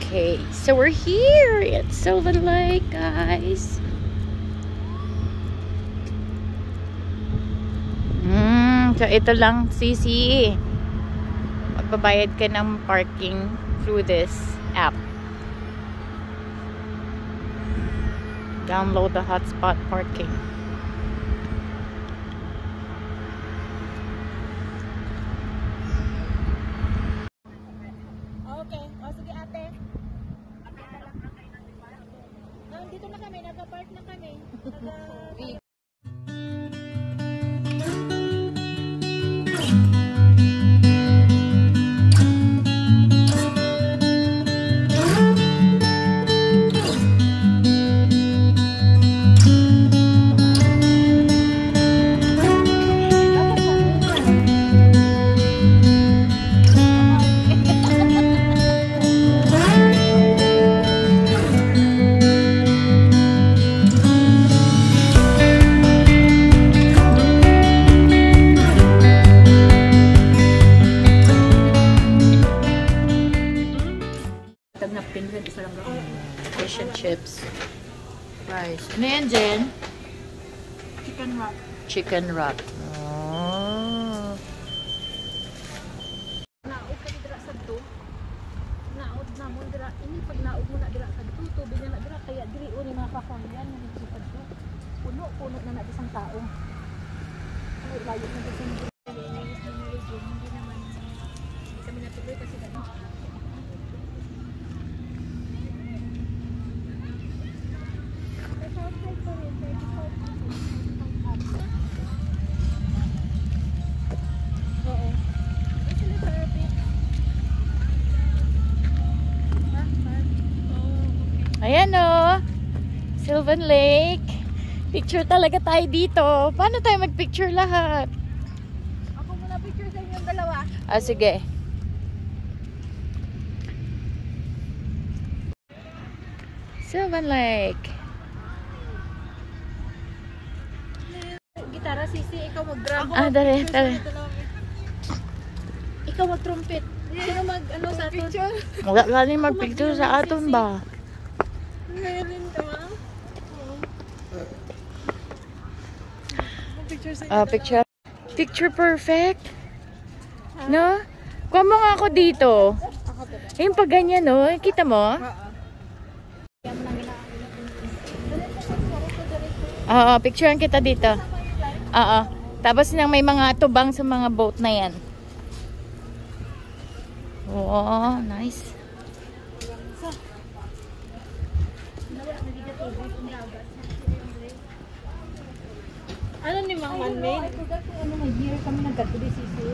Okay, so we're here at Sylvan Lake, guys. So ito lang, Sisi. Magbabayad ka ng parking through this app. Download the hotspot parking. Okay. O, sige ate. Dito na kami. Nag-park na kami. Fish and chips. Rice. Ano yan, Jen? Chicken wrap. Chicken wrap. Oh. Naog kami dira sa to. Naog na mo dira. Ini pag naog mo na dira sa to, tubig na dira kaya diri o ni mga kakangyan na nagsipad to. Puno na na isang tao. Ano layo na kasi hindi naman kami natuloy kasi gano'n. Ayan o. Sylvan Lake. Picture talaga tayo dito. Paano tayo mag-picture lahat? Ako muna picture sa inyong dalawa. Ah, sige. Sylvan Lake. Gitara, Sisi, ikaw mag-drum. Ah, dali. Ikaw mag-trumpet. Sino mag-ano sa atin? Wala ka rin mag-picture sa aton ba? Meron ka ba? Picture sa Picture. Picture perfect. No? Kuha mo nga ako dito. Yung pag ganyan, no? Kita mo? Oo, picturean kita dito. Oo. Tapos nang may mga tubang sa mga boat na yan. Oo, nice. Ano ni Mang Manmade? Ay, kung ano may year kami nagkatuloy, Sisi.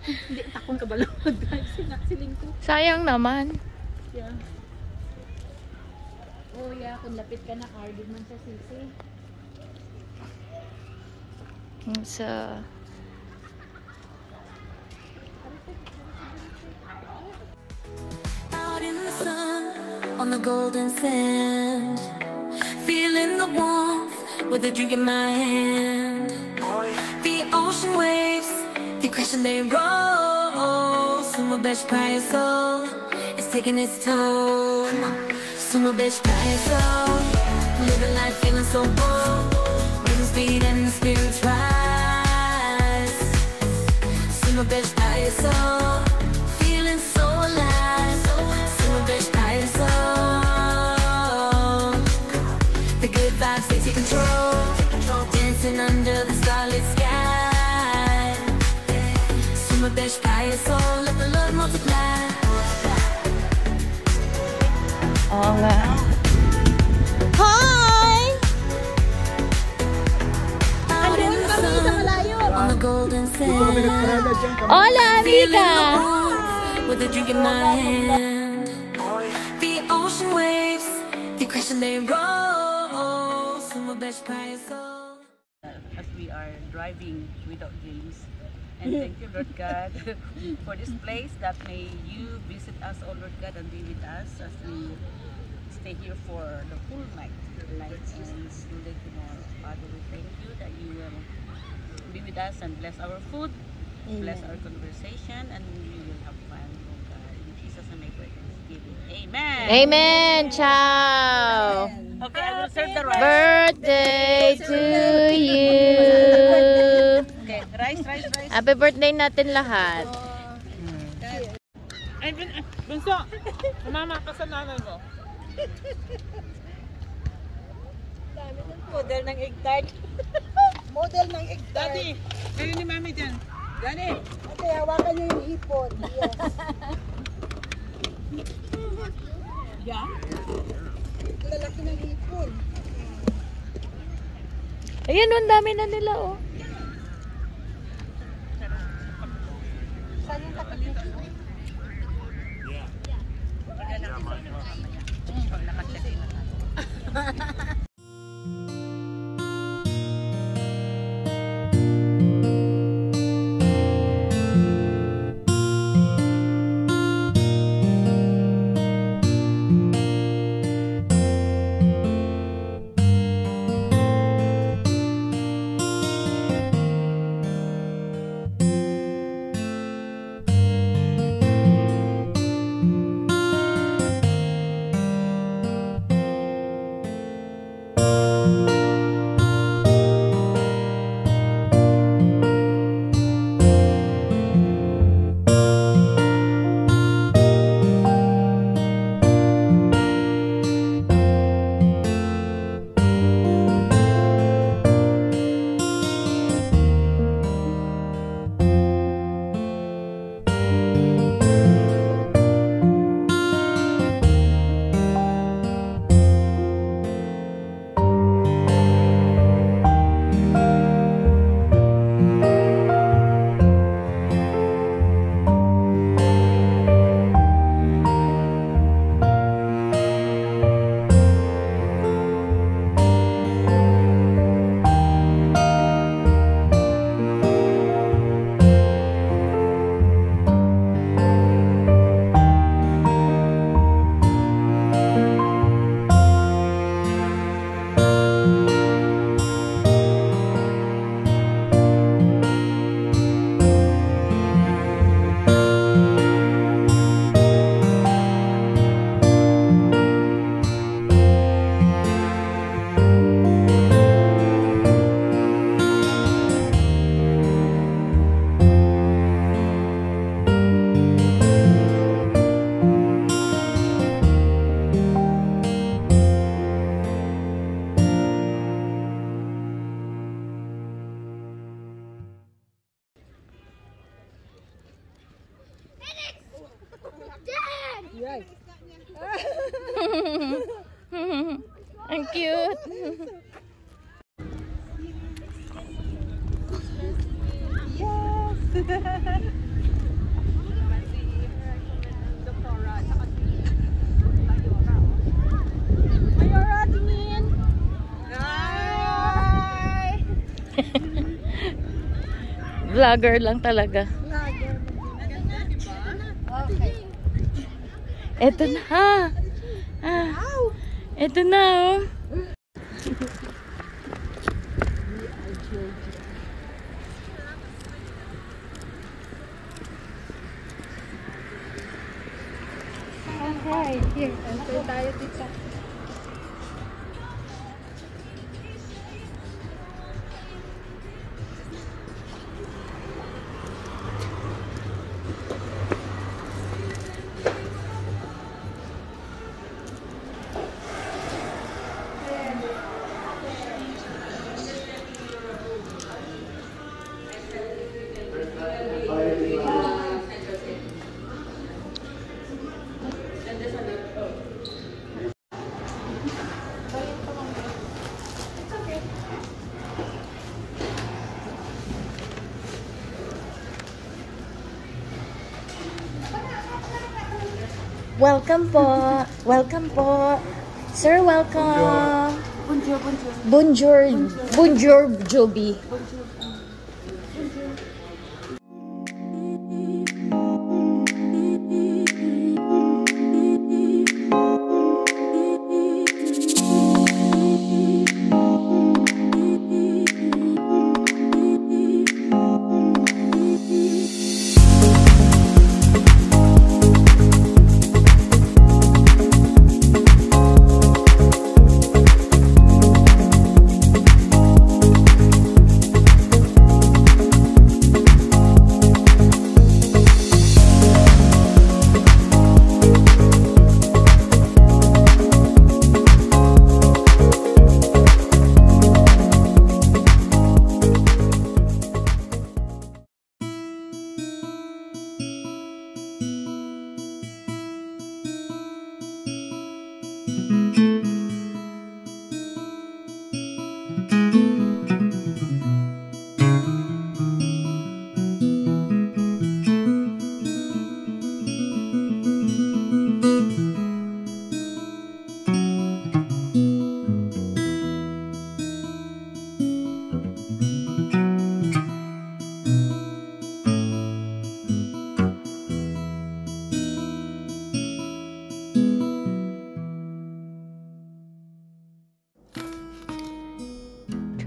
Hindi, takong kabalawag guys. Sinaksiling ko. Sayang naman. Yeah. Oh yeah, kung lapit ka na, carded man sa Sisi. So, Out in the sun, on the golden sand, feeling the warmth with a drink in my hand. The ocean waves, they crash and they roll. Summa best praia soul, it's taking its toll. Summa best praia soul, living life feeling so bold. Rhythm speed and the spirits rise. Summa best praia soul, feeling so alive. Summa best praia soul, the good vibes they take control. Dancing under the starlit sky. Summa best praia soul, let the love multiply. oo nga. Hi! Out in the sun, on the golden sand, Hola, feeling amiga! the warmth with a drink in my hand. The ocean waves, they crash and they roll. Summa best praia soul. As we are driving without James. And thank you, Lord God, for this place that may you visit us, oh Lord God, and be with us as we stay here for the full night. And today tomorrow. Father, we thank you that you will be with us and bless our food, bless our conversation, and we will have fun, oh God. In Jesus' name I pray thanksgiving. Amen. Amen. Ciao. Okay, I will serve the rice. Birthday to you. Okay, rice. Happy birthday natin lahat. Ay, Bunso, mama ka sa nanay mo. Model ng egg tart. Model ng egg tart. Daddy, kayo ni mami dyan. Daddy. Okay, hawakan niyo yung hipon. Yes. Yeah? Lalaki ng hipon. Ayan, ang dami na nila, oh. Saan yung takot? Right. Ang cute. Vlogger lang talaga. Eto na. Eto na, oh. Okay, here. Enter tayo dito. Welcome po. Welcome po. Sir, welcome. Bonjour, bonjour. Bonjour. Bonjour, Joby. Bonjour.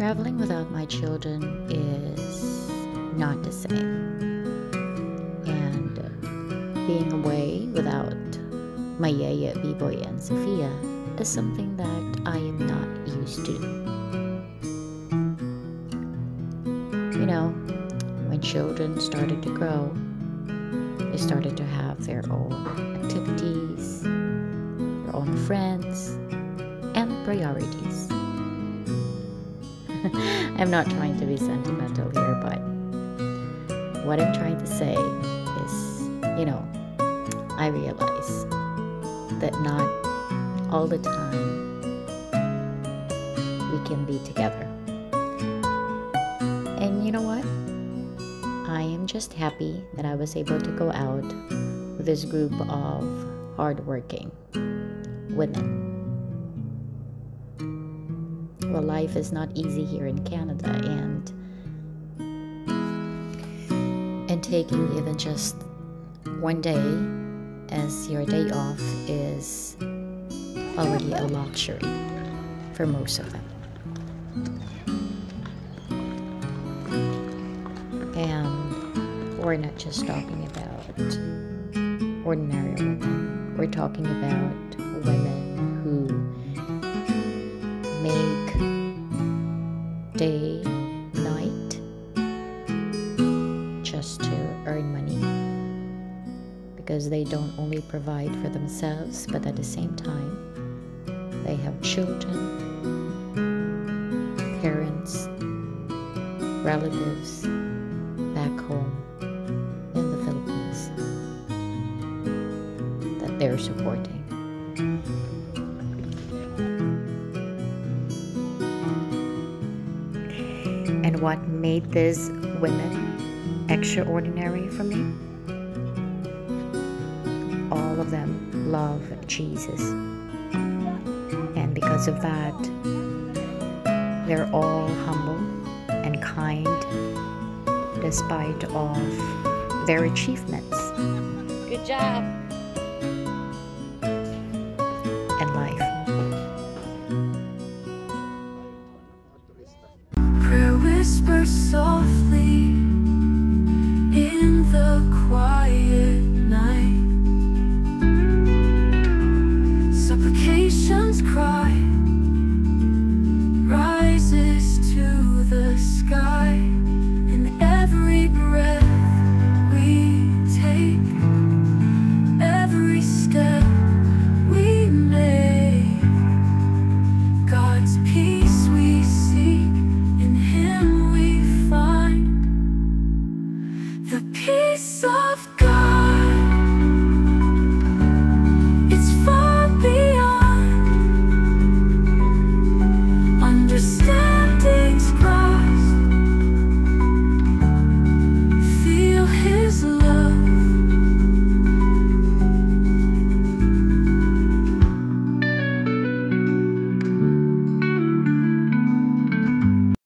Traveling without my children is not the same. And being away without my Yaya, B-Boy, and Sophia is something that I am not used to. You know, when children started to grow, they started to have their own activities, their own friends, and priorities. I'm not trying to be sentimental here, but what I'm trying to say is, you know, I realize that not all the time we can be together. And you know what? I am just happy that I was able to go out with this group of hardworking women. Well, life is not easy here in Canada, and taking even just one day as your day off is already a luxury for most of them. And we're not just talking about ordinary women. We're talking about women who make day, night, just to earn money. Because they don't only provide for themselves, but at the same time, they have children, parents, relatives back home in the Philippines that they're supporting. And what made these women extraordinary for me? All of them love Jesus. And because of that, they're all humble and kind despite of their achievements. Good job.